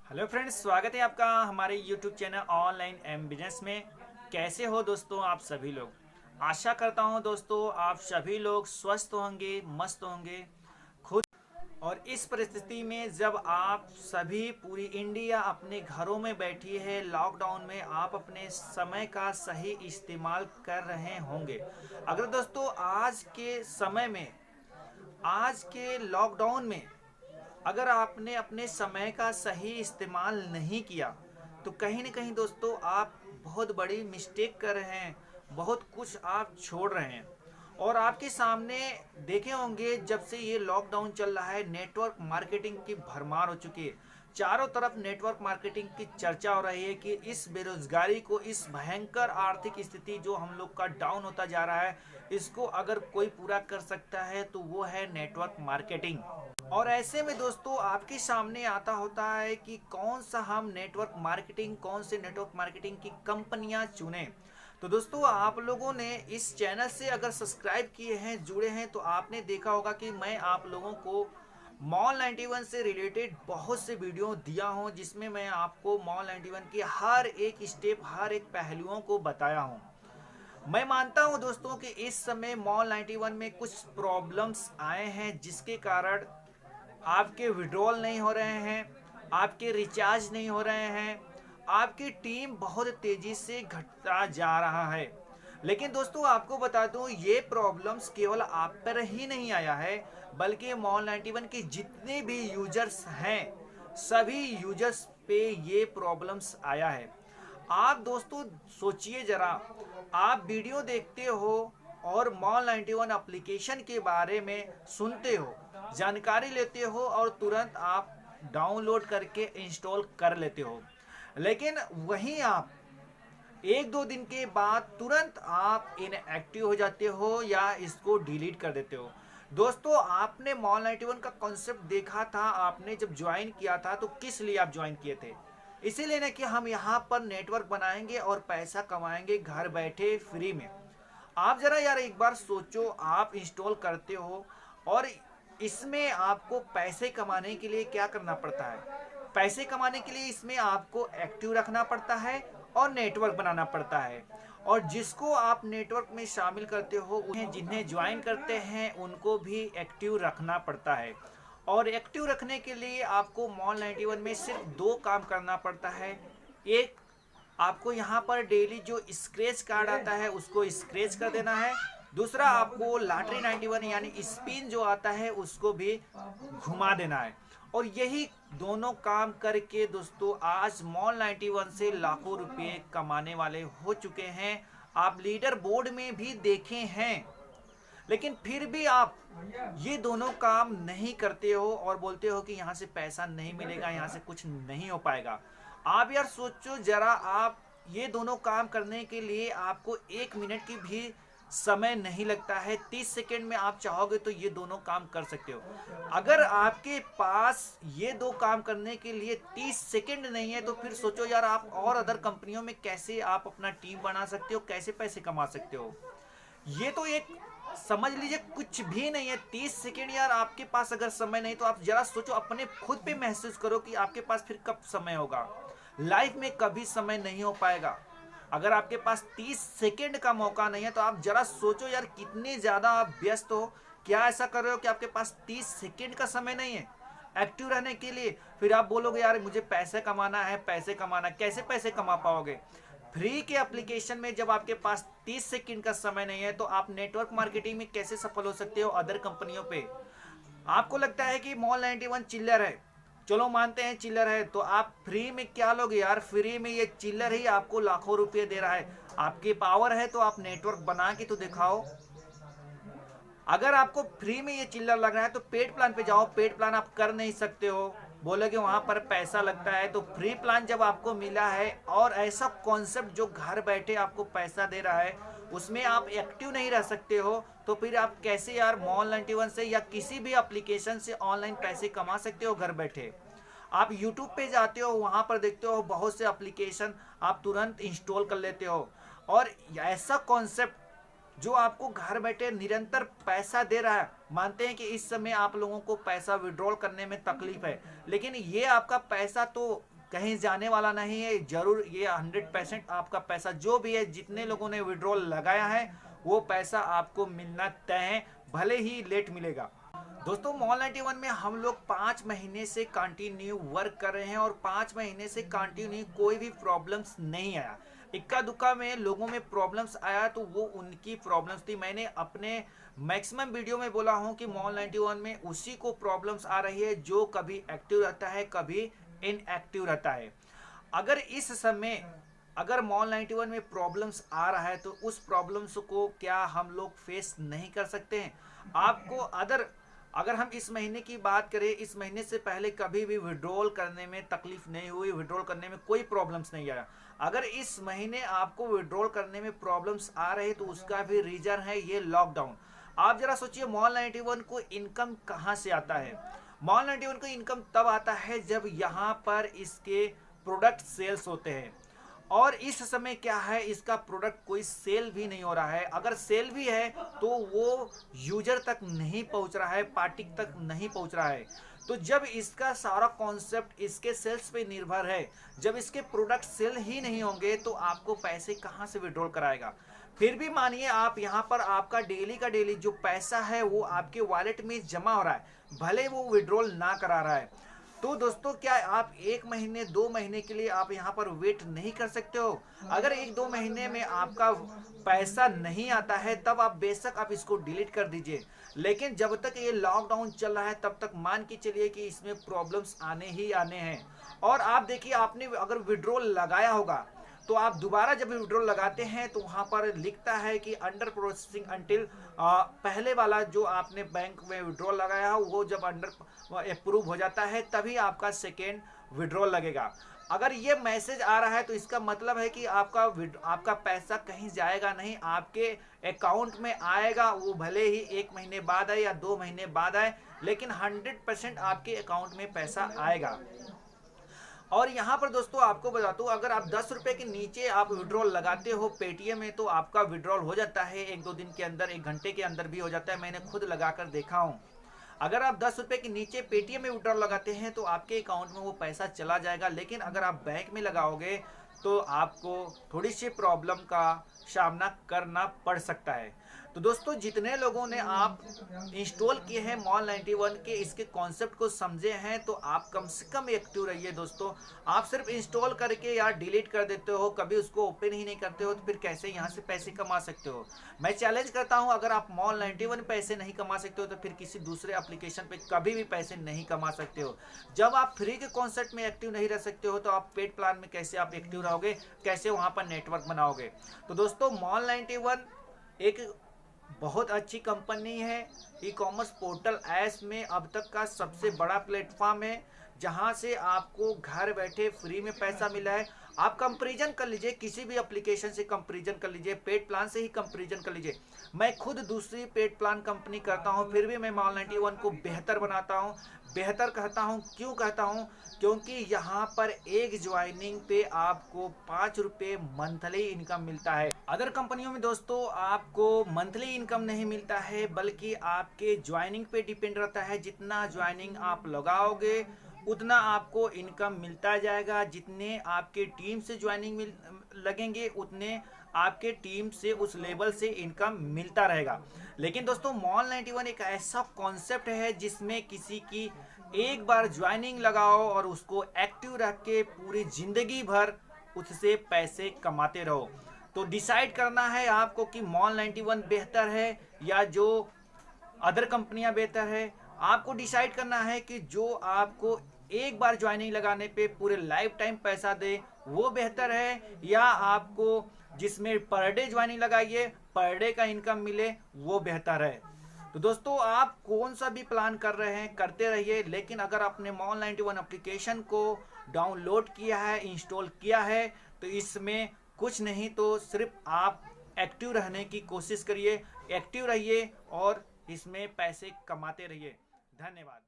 Hello friends, स्वागत है आपका हमारे YouTube channel online M business में। कैसे हो दोस्तों आप सभी लोग। आशा करता हूं दोस्तों आप सभी लोग स्वस्थ होंगे, मस्त होंगे खुद। और इस परिस्थिति में जब आप सभी पूरी इंडिया अपने घरों में बैठी है लॉकडाउन में, आप अपने समय का सही इस्तेमाल कर रहे होंगे। अगर दोस्तों आज के समय में, आज के लॉकडाउन में अगर आपने अपने समय का सही इस्तेमाल नहीं किया तो कहीं ना कहीं दोस्तों आप बहुत बड़ी मिस्टेक कर रहे हैं, बहुत कुछ आप छोड़ रहे हैं। और आपके सामने देखे होंगे जब से ये लॉकडाउन चल रहा है नेटवर्क मार्केटिंग की भरमार हो चुकी है। चारों तरफ नेटवर्क मार्केटिंग की चर्चा हो रही है कि इस बेरोजगारी को, इस भयंकर आर्थिक स्थिति जो हम लोग का डाउन होता जा रहा है, इसको अगर कोई पूरा कर सकता है तो वो है नेटवर्क मार्केटिंग। और ऐसे में दोस्तों आपके सामने आता होता है कि कौन सा हम नेटवर्क मार्केटिंग, कौन से नेटवर्क मार्केटिंग की कंपनियां चुने। तो दोस्तों आप लोगों ने इस चैनल से अगर सब्सक्राइब किए हैं, जुड़े हैं, तो आपने देखा होगा कि मैं आप लोगों को मॉल 91 से रिलेटेड बहुत से वीडियो दिया हूं, जिसमें मैं आपको मॉल 91 के हर एक स्टेप, हर एक पहलुओं को बताया हूं। मैं मानता हूं दोस्तों कि इस समय मॉल 91 में कुछ प्रॉब्लम्स आए हैं जिसके कारण आपके विड्रॉल नहीं हो रहे हैं, आपके रिचार्ज नहीं हो रहे हैं, आपकी टीम बहुत तेजी से घटता जा रहा है। लेकिन दोस्तों आपको बता दूं ये प्रॉब्लम्स केवल आप पर ही नहीं आया है, बल्कि मॉल 91 के जितने भी यूजर्स हैं सभी यूजर्स पे ये प्रॉब्लम्स आया है। आप दोस्तों सोचिए जरा, आप वीडियो देखते हो और मॉल 91 एप्लीकेशन के बारे में सुनते हो, जानकारी लेते हो और तुरंत आप डाउनलोड करके इंस्टॉल कर लेते हो। लेकिन वहीं आप एक दो दिन के बाद तुरंत आप इनएक्टिव हो जाते हो या इसको डिलीट कर देते हो। दोस्तों आपने मॉल 91 का कॉन्सेप्ट देखा था, आपने जब ज्वाइन किया था तो किस लिए आप ज्वाइन किए थे? इसीलिए ना कि हम यहाँ पर नेटवर्क बनाएंगे और पैसा कमाएंगे घर बैठे फ्री में। आप जरा यार एक बार सोचो, आप इंस्टॉल करते हो और इसमें आपको पैसे कमाने के लिए क्या करना पड़ता है? पैसे कमाने के लिए इसमें आपको एक्टिव रखना पड़ता है और नेटवर्क बनाना पड़ता है। और जिसको आप नेटवर्क में शामिल करते हो, उन्हें जिन्हें ज्वाइन करते हैं उनको भी एक्टिव रखना पड़ता है। और एक्टिव रखने के लिए आपको मॉल 91 में सिर्फ दो काम करना पड़ता है। एक, आपको यहाँ पर डेली जो स्क्रैच कार्ड आता है उसको स्क्रैच कर देना है। दूसरा, आपको लॉटरी 91 यानी स्पिन जो आता है उसको भी घुमा देना है। और यही दोनों काम करके दोस्तों आज मॉल 91 से लाखों रुपए कमाने वाले हो चुके हैं। आप लीडर बोर्ड में भी देखे हैं। लेकिन फिर भी आप ये दोनों काम नहीं करते हो और बोलते हो कि यहाँ से पैसा नहीं मिलेगा, यहाँ से कुछ नहीं हो पाएगा। आप यार सोचो जरा, आप ये दोनों काम करने के लिए आपको 1 मिनट की भी समय नहीं लगता है। 30 सेकेंड में आप चाहोगे तो ये दोनों काम कर सकते हो। अगर आपके पास ये दो काम करने के लिए 30 सेकेंड नहीं है तो फिर सोचो यार आप और अदर कंपनियों में कैसे आप अपना टीम बना सकते हो, कैसे पैसे कमा सकते हो। ये तो एक समझ लीजिए कुछ भी नहीं है। 30 सेकेंड यार आपके पास अगर समय नहीं तो आप जरा सोचो, अपने खुद पे महसूस करो कि आपके पास फिर कब समय होगा। लाइफ में कभी समय नहीं हो पाएगा। अगर आपके पास 30 सेकेंड का मौका नहीं है तो आप जरा सोचो यार कितने ज़्यादा आप व्यस्त हो। क्या ऐसा कर रहे हो कि आपके पास 30 सेकेंड का समय नहीं है एक्टिव रहने के लिए? फिर आप बोलोगे यार मुझे पैसे कमाना है, पैसे कमाना। कैसे पैसे कमा पाओगे? फ्री के एप्लीकेशन में जब आपके पास 30 सेकंड का समय नहीं है तो आप नेटवर्क मार्केटिंग में कैसे सफल हो सकते हो अदर कंपनियों पे? आपको लगता है कि मॉल 91 चिल्लर है, चलो मानते हैं चिल्लर है, तो आप फ्री में क्या लोगे यार? फ्री में ये चिल्लर ही आपको लाखों रुपए दे रहा है। आपके पावर है तो आप नेटवर्क बना के तो दिखाओ। अगर आपको फ्री में ये चिल्लर लग रहा है तो पेड प्लान पे जाओ। पेड प्लान आप कर नहीं सकते हो, बोलोगे वहां पर पैसा लगता है। तो फ्री प्लान जब आपको मिला है और ऐसा कॉन्सेप्ट जो घर बैठे आपको पैसा दे रहा है उसमें आप एक्टिव नहीं रह सकते हो, तो फिर आप कैसे यार मॉल 91 से या किसी भी एप्लीकेशन से ऑनलाइन पैसे कमा सकते हो घर बैठे? आप यूट्यूब पे जाते हो, वहां पर देखते हो बहुत से एप्लीकेशन आप तुरंत इंस्टॉल कर लेते हो। और ऐसा कॉन्सेप्ट जो आपको घर बैठे निरंतर पैसा दे रहा है। मानते हैं कि इस समय आप लोगों को पैसा विड्रॉल करने में तकलीफ है, लेकिन ये आपका पैसा तो कहीं जाने वाला नहीं है। जरूर ये 100% आपका पैसा जो भी है, जितने लोगों ने विड्रॉल लगाया है वो पैसा आपको मिलना तय है, भले ही लेट मिलेगा। दोस्तों मॉल 91 में हम लोग 5 महीने से कंटिन्यू वर्क कर रहे हैं और 5 महीने से कंटिन्यू कोई भी प्रॉब्लम्स नहीं आया। इक्का दुक्का में लोगों में प्रॉब्लम्स आया तो वो उनकी प्रॉब्लम्स थी। मैंने अपने मैक्सिमम वीडियो में बोला हूं कि मॉल 91 में उसी को प्रॉब्लम्स आ रही है जो कभी एक्टिव रहता है कभी इनएक्टिव रहता है। अगर इस समय अगर मॉल 91 में प्रॉब्लम्स आ रहा है तो उस प्रॉब्लम्स को क्या हम लोग फेस नहीं कर सकते हैं? आपको अगर हम इस महीने की बात करें, इस महीने से पहले कभी भी विड्रॉल करने में तकलीफ नहीं हुई, विड्रॉल करने में कोई प्रॉब्लम्स नहीं आया। अगर इस महीने आपको विड्रॉल करने में प्रॉब्लम्स आ रहे तो उसका भी रीजन है ये लॉकडाउन। आप जरा सोचिए मॉल 91 को इनकम कहाँ से आता है? मॉल 91 को इनकम तब आता है जब यहाँ पर इसके प्रोडक्ट सेल्स होते हैं, और इस समय क्या है, इसका प्रोडक्ट कोई सेल भी नहीं हो रहा है। अगर सेल भी है तो वो यूजर तक नहीं पहुंच रहा है, पार्टी तक नहीं पहुंच रहा है। तो जब इसका सारा कॉन्सेप्ट इसके सेल्स पे निर्भर है, जब इसके प्रोडक्ट सेल ही नहीं होंगे तो आपको पैसे कहां से विड्रॉल कराएगा? फिर भी मानिए आप यहाँ पर आपका डेली का डेली जो पैसा है वो आपके वॉलेट में जमा हो रहा है, भले वो विड्रॉल ना करा रहा है। तो दोस्तों क्या आप 1 महीने 2 महीने के लिए आप यहाँ पर वेट नहीं कर सकते हो? अगर 1-2 महीने में आपका पैसा नहीं आता है तब आप बेशक आप इसको डिलीट कर दीजिए, लेकिन जब तक ये लॉकडाउन चल रहा है तब तक मान के चलिए कि इसमें प्रॉब्लम्स आने ही आने हैं। और आप देखिए, आपने अगर विड्रॉल लगाया होगा तो आप दोबारा जब विड्रॉल लगाते हैं तो वहाँ पर लिखता है कि अंडर प्रोसेसिंग अंटिल पहले वाला जो आपने बैंक में विड्रॉल लगाया हो वो जब अंडर अप्रूव हो जाता है तभी आपका सेकेंड विड्रॉल लगेगा। अगर ये मैसेज आ रहा है तो इसका मतलब है कि आपका पैसा कहीं जाएगा नहीं, आपके अकाउंट में आएगा। वो भले ही 1 महीने बाद आए या 2 महीने बाद आए, लेकिन 100% आपके अकाउंट में पैसा आएगा। और यहाँ पर दोस्तों आपको बता दूं, अगर आप 10 रुपए के नीचे आप विड्रॉल लगाते हो पेटीएम में तो आपका विड्रॉल हो जाता है 1-2 दिन के अंदर, 1 घंटे के अंदर भी हो जाता है। मैंने खुद लगाकर देखा हूँ। अगर आप 10 रुपए के नीचे पेटीएम में विड्रॉल लगाते हैं तो आपके अकाउंट में वो पैसा चला जाएगा, लेकिन अगर आप बैंक में लगाओगे तो आपको थोड़ी सी प्रॉब्लम का सामना करना पड़ सकता है। तो दोस्तों जितने लोगों ने आप इंस्टॉल किए हैं मॉल 91 के इसके कॉन्सेप्ट को समझे हैं तो आप कम से कम एक्टिव रहिए। दोस्तों आप सिर्फ इंस्टॉल करके यार डिलीट कर देते हो, कभी उसको ओपन ही नहीं करते हो, तो फिर कैसे यहाँ से पैसे कमा सकते हो? मैं चैलेंज करता हूँ, अगर आप मॉल 91 पैसे नहीं कमा सकते हो तो फिर किसी दूसरे एप्लीकेशन पे कभी भी पैसे नहीं कमा सकते हो। जब आप फ्री के कॉन्सेप्ट में एक्टिव नहीं रह सकते हो तो आप पेड प्लान में कैसे आप एक्टिव रहोगे, कैसे वहाँ पर नेटवर्क बनाओगे? तो दोस्तों मॉल 91 एक बहुत अच्छी कंपनी है। ई कॉमर्स पोर्टल ऐप्स में अब तक का सबसे बड़ा प्लेटफॉर्म है जहां से आपको घर बैठे फ्री में पैसा मिला है। आप कंपैरिजन कर लीजिए, किसी भी एप्लीकेशन से कंपैरिजन कर लीजिए, पेड प्लान से ही कंपैरिजन कर लीजिए। मैं खुद दूसरी पेड प्लान कंपनी करता हूं, फिर भी मैं मॉल 91 को बेहतर बनाता हूं, बेहतर कहता हूं। क्यों कहता हूं? क्योंकि यहाँ पर एक ज्वाइनिंग पे आपको 5 रुपये मंथली इनकम मिलता है। अदर कंपनियों में दोस्तों आपको मंथली इनकम नहीं मिलता है, बल्कि आपके ज्वाइनिंग पे डिपेंड रहता है। जितना ज्वाइनिंग आप लगाओगे उतना आपको इनकम मिलता जाएगा। जितने आपके टीम से ज्वाइनिंग लगेंगे उतने आपके टीम से उस लेवल से इनकम मिलता रहेगा। लेकिन दोस्तों मॉल 91 एक ऐसा कॉन्सेप्ट है जिसमें किसी की एक बार ज्वाइनिंग लगाओ और उसको एक्टिव रख के पूरी जिंदगी भर उससे पैसे कमाते रहो। तो डिसाइड करना है आपको कि मॉल 91 बेहतर है या जो अदर कंपनियां बेहतर है। आपको डिसाइड करना है कि जो आपको एक बार ज्वाइनिंग लगाने पे पूरे लाइफ टाइम पैसा दे वो बेहतर है, या आपको जिसमें पर डे ज्वाइनिंग लगाइए पर डे का इनकम मिले वो बेहतर है। तो दोस्तों आप कौन सा भी प्लान कर रहे हैं करते रहिए, लेकिन अगर आपने मॉल 91 एप्लीकेशन को डाउनलोड किया है, इंस्टॉल किया है, तो इसमें कुछ नहीं तो सिर्फ आप एक्टिव रहने की कोशिश करिए, एक्टिव रहिए और इसमें पैसे कमाते रहिए। धन्यवाद।